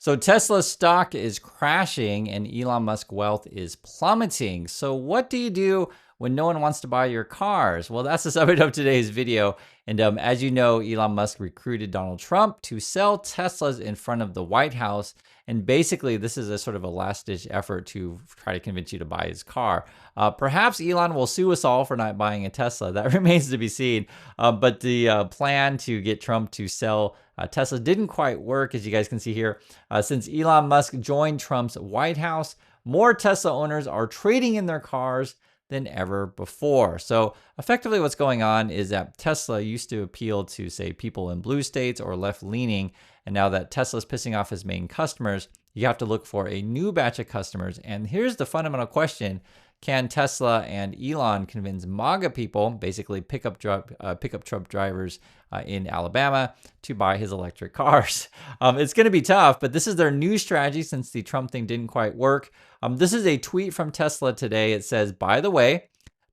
So Tesla stock is crashing and Elon Musk wealth is plummeting. So what do you do when no one wants to buy your cars? Well, that's the subject of today's video. And as you know, Elon Musk recruited Donald Trump to sell Teslas in front of the White House. And basically, this is a sort of a last-ditch effort to try to convince you to buy his car. Perhaps Elon will sue us all for not buying a Tesla. That remains to be seen. But the plan to get Trump to sell Tesla didn't quite work, as you guys can see here. Since Elon Musk joined Trump's White House, more Tesla owners are trading in their cars than ever before. So effectively what's going on is that Tesla used to appeal to, say, people in blue states or left-leaning, and now that Tesla's pissing off his main customers, you have to look for a new batch of customers. And here's the fundamental question. Can Tesla and Elon convince MAGA people, basically pickup truck drivers in Alabama, to buy his electric cars? It's going to be tough, but this is their new strategy since the Trump thing didn't quite work. This is a tweet from Tesla today. It says, by the way,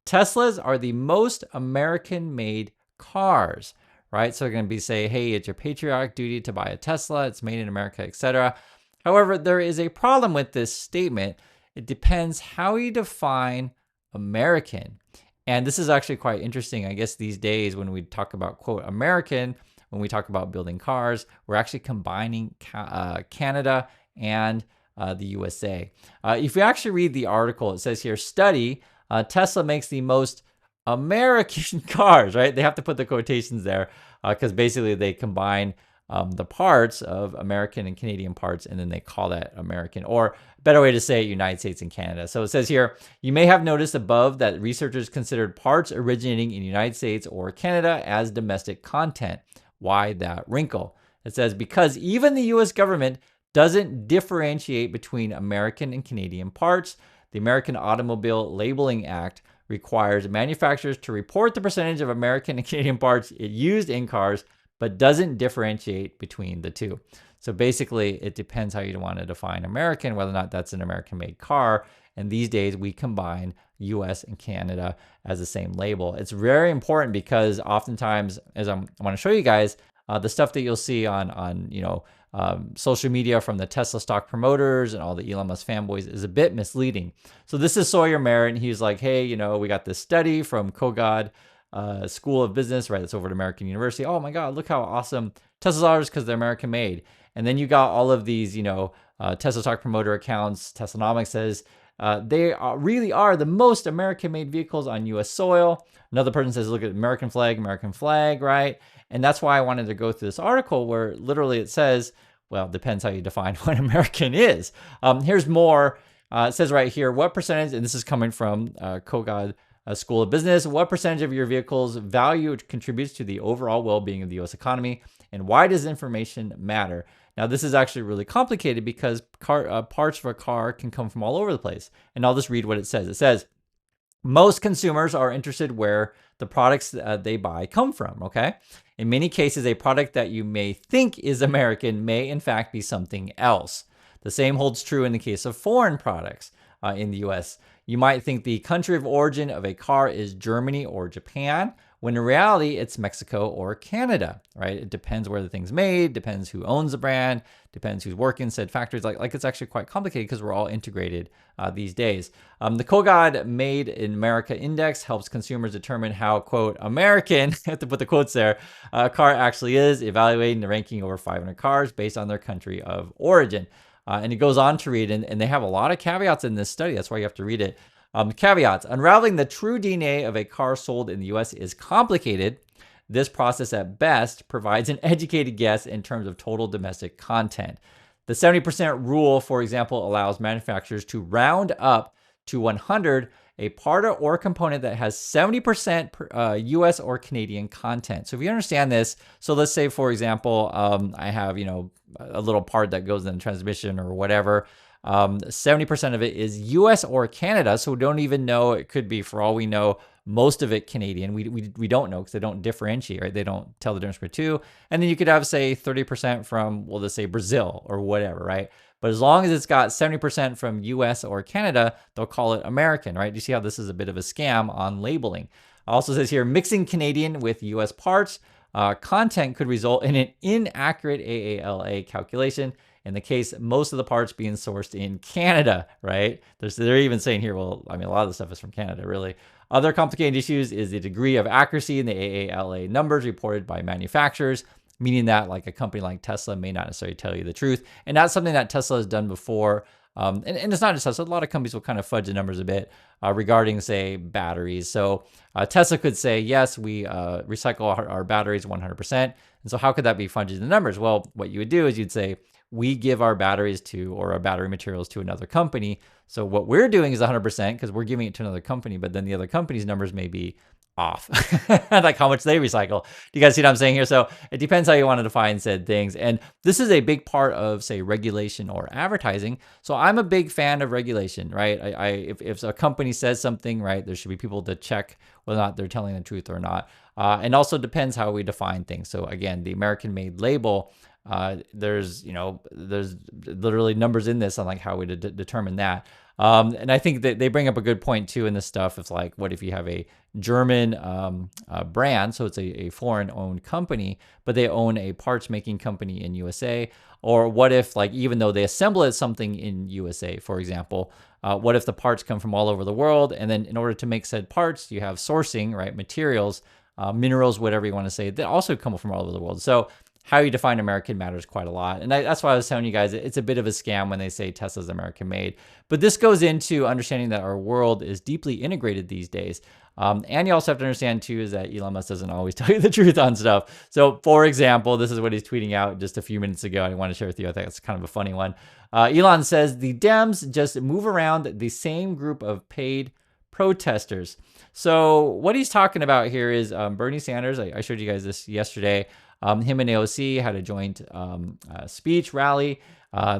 Teslas are the most American-made cars, right? So they're going to be say, hey, it's your patriotic duty to buy a Tesla. It's made in America, etc. However, there is a problem with this statement. It depends how you define American. And this is actually quite interesting. I guess these days when we talk about, quote, American, when we talk about building cars, we're actually combining Canada and the USA. If you actually read the article, it says here, study, Tesla makes the most American cars, right? They have to put the quotations there because basically they combine the parts of American and Canadian parts, and then they call that American, or a better way to say it, United States and Canada. So it says here, you may have noticed above that researchers considered parts originating in the United States or Canada as domestic content. Why that wrinkle? It says, because even the US government doesn't differentiate between American and Canadian parts. The American Automobile Labeling Act requires manufacturers to report the percentage of American and Canadian parts used in cars, but doesn't differentiate between the two. So basically, it depends how you want to define American, whether or not that's an American-made car. And these days, we combine US and Canada as the same label. It's very important because oftentimes, as I want to show you guys, the stuff that you'll see on social media from the Tesla stock promoters and all the Elon Musk fanboys is a bit misleading. So this is Sawyer Merritt, and he's like, hey, we got this study from Kogod School of Business, right? That's over at American University. Oh my God, look how awesome Teslas are because they're American made. And then you got all of these, Tesla stock promoter accounts. Teslanomics says they really are the most American made vehicles on US soil. Another person says, look at American flag, right? And that's why I wanted to go through this article where literally it says, well, it depends how you define what American is. Here's more. It says right here, what percentage, and this is coming from Kogod School of Business, what percentage of your vehicle's value contributes to the overall well-being of the U.S. economy, and why does information matter? Now, this is actually really complicated because parts of a car can come from all over the place. And I'll just read what it says. It says, most consumers are interested where the products they buy come from, okay? In many cases, a product that you may think is American may in fact be something else. The same holds true in the case of foreign products in the US. You might think the country of origin of a car is Germany or Japan, when in reality, it's Mexico or Canada, right? It depends where the thing's made, depends who owns the brand, depends who's working said factories. Like it's actually quite complicated because we're all integrated these days. The Kogod Made in America Index helps consumers determine how, quote, American, I have to put the quotes there, a car actually is, evaluating the ranking over 500 cars based on their country of origin. And it goes on to read, and they have a lot of caveats in this study. That's why you have to read it. Caveats. Unraveling the true DNA of a car sold in the US is complicated. This process at best provides an educated guess in terms of total domestic content. The 70% rule, for example, allows manufacturers to round up to 100 a part or component that has 70% US or Canadian content. So if you understand this, so let's say, for example, I have, a little part that goes in the transmission or whatever. 70% of it is US or Canada, so we don't even know. It could be, for all we know, most of it Canadian. We don't know because they don't differentiate, right? They don't tell the difference between two. And then you could have, say, 30% from, well, let's say Brazil or whatever, right? But as long as it's got 70% from US or Canada, they'll call it American, right? You see how this is a bit of a scam on labeling. Also says here, mixing Canadian with US parts content could result in an inaccurate AALA calculation. In the case, most of the parts being sourced in Canada, right? They're even saying here, well, I mean, a lot of the stuff is from Canada, really. Other complicated issues is the degree of accuracy in the AALA numbers reported by manufacturers, meaning that like a company like Tesla may not necessarily tell you the truth. And that's something that Tesla has done before. And it's not just Tesla. A lot of companies will kind of fudge the numbers a bit regarding, say, batteries. So Tesla could say, yes, we recycle our batteries 100%. And so how could that be fudging the numbers? Well, what you would do is you'd say, we give our batteries to, or our battery materials to another company. So what we're doing is 100% because we're giving it to another company, but then the other company's numbers may be off, like how much they recycle. Do you guys see what I'm saying here? So it depends how you want to define said things. And this is a big part of, say, regulation or advertising. So I'm a big fan of regulation, right? If a company says something, right, there should be people to check whether or not they're telling the truth or not. And also depends how we define things. So again, the American made label, there's literally numbers in this on like how we determine that. And I think that they bring up a good point too in this stuff. It's like, what if you have a German brand, so it's a foreign owned company, but they own a parts making company in USA? Or what if, like, even though they assemble it something in USA, for example, what if the parts come from all over the world, and then in order to make said parts, you have sourcing, right, materials, minerals, whatever you want to say, that also come from all over the world. So how you define American matters quite a lot. And that's why I was telling you guys, it's a bit of a scam when they say Tesla's American made. But this goes into understanding that our world is deeply integrated these days. And you also have to understand too, is that Elon Musk doesn't always tell you the truth on stuff. So for example, this is what he's tweeting out just a few minutes ago. I want to share with you. I think it's kind of a funny one. Elon says the Dems just move around the same group of paid protesters. So what he's talking about here is Bernie Sanders. I showed you guys this yesterday. Him and AOC had a joint speech rally.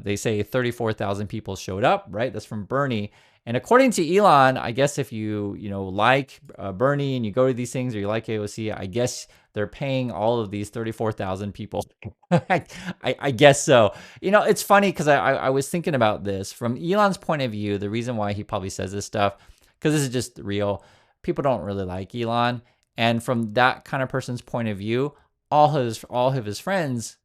They say 34,000 people showed up, right? That's from Bernie. And according to Elon, I guess if you like Bernie and you go to these things, or you like AOC, I guess they're paying all of these 34,000 people. I guess so. It's funny because I was thinking about this from Elon's point of view. The reason why he probably says this stuff, because this is just real. People don't really like Elon. And from that kind of person's point of view, all of his friends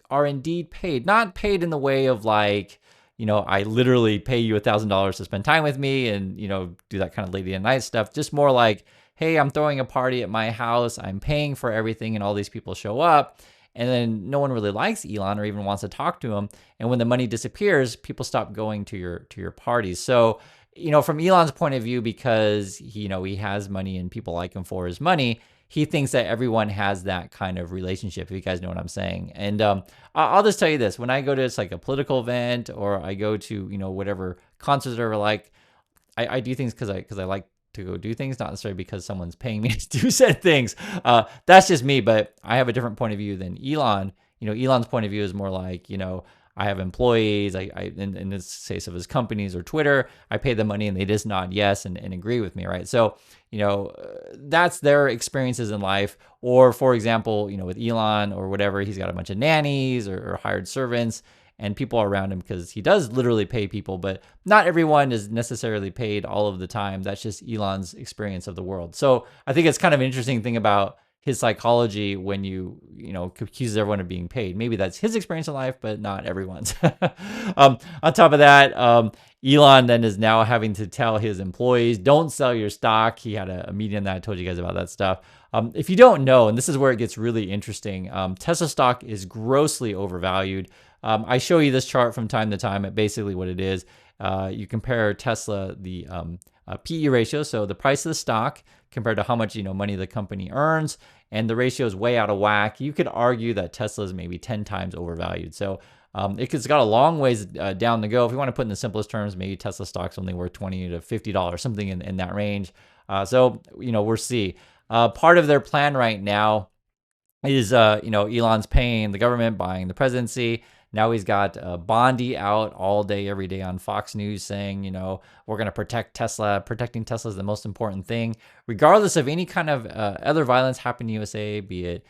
are indeed paid. Not paid in the way of like, I literally pay you $1,000 to spend time with me and, do that kind of lady and night stuff. Just more like, hey, I'm throwing a party at my house. I'm paying for everything and all these people show up. And then no one really likes Elon or even wants to talk to him. And when the money disappears, people stop going to your parties. So, from Elon's point of view, because he has money and people like him for his money, he thinks that everyone has that kind of relationship, if you guys know what I'm saying. And I'll just tell you this. When I go to like a political event, or I go to, whatever concerts or like, I do things because I like to go do things, not necessarily because someone's paying me to do said things. That's just me, but I have a different point of view than Elon. Elon's point of view is more like, I have employees, in this case of his companies or Twitter, I pay them money and they just nod yes and agree with me, right? So, that's their experiences in life. Or for example, with Elon or whatever, he's got a bunch of nannies or hired servants and people around him, because he does literally pay people, but not everyone is necessarily paid all of the time. That's just Elon's experience of the world. So I think it's kind of an interesting thing about his psychology when accuses everyone of being paid. Maybe that's his experience in life, but not everyone's. On top of that, Elon then is now having to tell his employees, don't sell your stock. He had a meeting that I told you guys about that stuff. If you don't know, and this is where it gets really interesting, Tesla stock is grossly overvalued. I show you this chart from time to time. Basically what it is, you compare Tesla, the PE ratio, so the price of the stock compared to how much money the company earns, and the ratio is way out of whack. You could argue that Tesla is maybe 10 times overvalued. So it's got a long ways down to go. If you want to put in the simplest terms, maybe Tesla stock's only worth $20 to $50, something in that range. So we'll see. Part of their plan right now is Elon's paying the government, buying the presidency. Now he's got Bondi out all day, every day on Fox News saying, we're going to protect Tesla. Protecting Tesla is the most important thing, regardless of any kind of other violence happening in the USA, be it,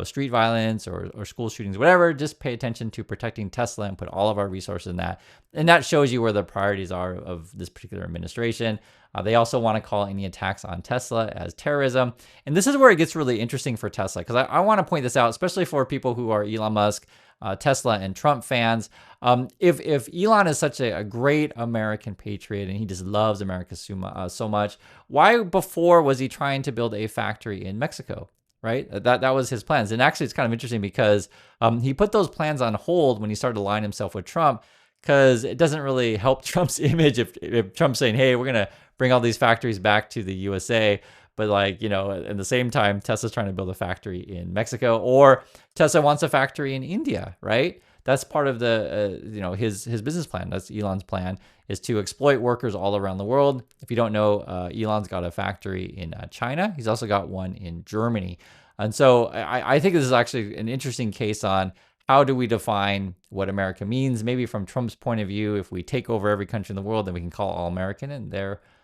street violence or school shootings, whatever. Just pay attention to protecting Tesla and put all of our resources in that. And that shows you where the priorities are of this particular administration. They also want to call any attacks on Tesla as terrorism. And this is where it gets really interesting for Tesla, because I want to point this out, especially for people who are Elon Musk Tesla and Trump fans. If Elon is such a great American patriot and he just loves America so much, why before was he trying to build a factory in Mexico? Right? That was his plans. And actually, it's kind of interesting because he put those plans on hold when he started aligning himself with Trump, because it doesn't really help Trump's image if Trump's saying, hey, we're going to bring all these factories back to the USA. But like, at the same time, Tesla's trying to build a factory in Mexico, or Tesla wants a factory in India, right? That's part of the, his business plan. That's Elon's plan, is to exploit workers all around the world. If you don't know, Elon's got a factory in China. He's also got one in Germany. And so I think this is actually an interesting case on how do we define what America means? Maybe from Trump's point of view, if we take over every country in the world, then we can call all American, and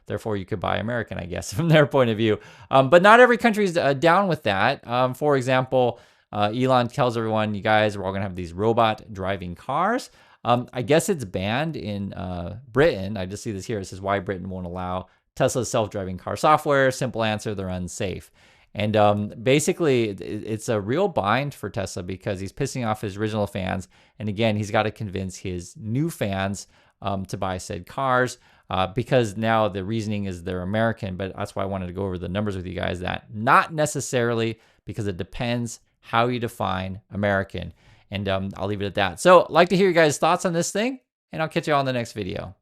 therefore you could buy American, I guess, from their point of view. But not every country is down with that. For example, Elon tells everyone, you guys, we're all going to have these robot driving cars. I guess it's banned in Britain. I just see this here. It says why Britain won't allow Tesla's self-driving car software. Simple answer, they're unsafe. And basically, it's a real bind for Tesla because he's pissing off his original fans. And again, he's got to convince his new fans to buy said cars because now the reasoning is they're American. But that's why I wanted to go over the numbers with you guys, that not necessarily, because it depends how you define American. And I'll leave it at that. So I'd like to hear you guys' thoughts on this thing, and I'll catch you all in the next video.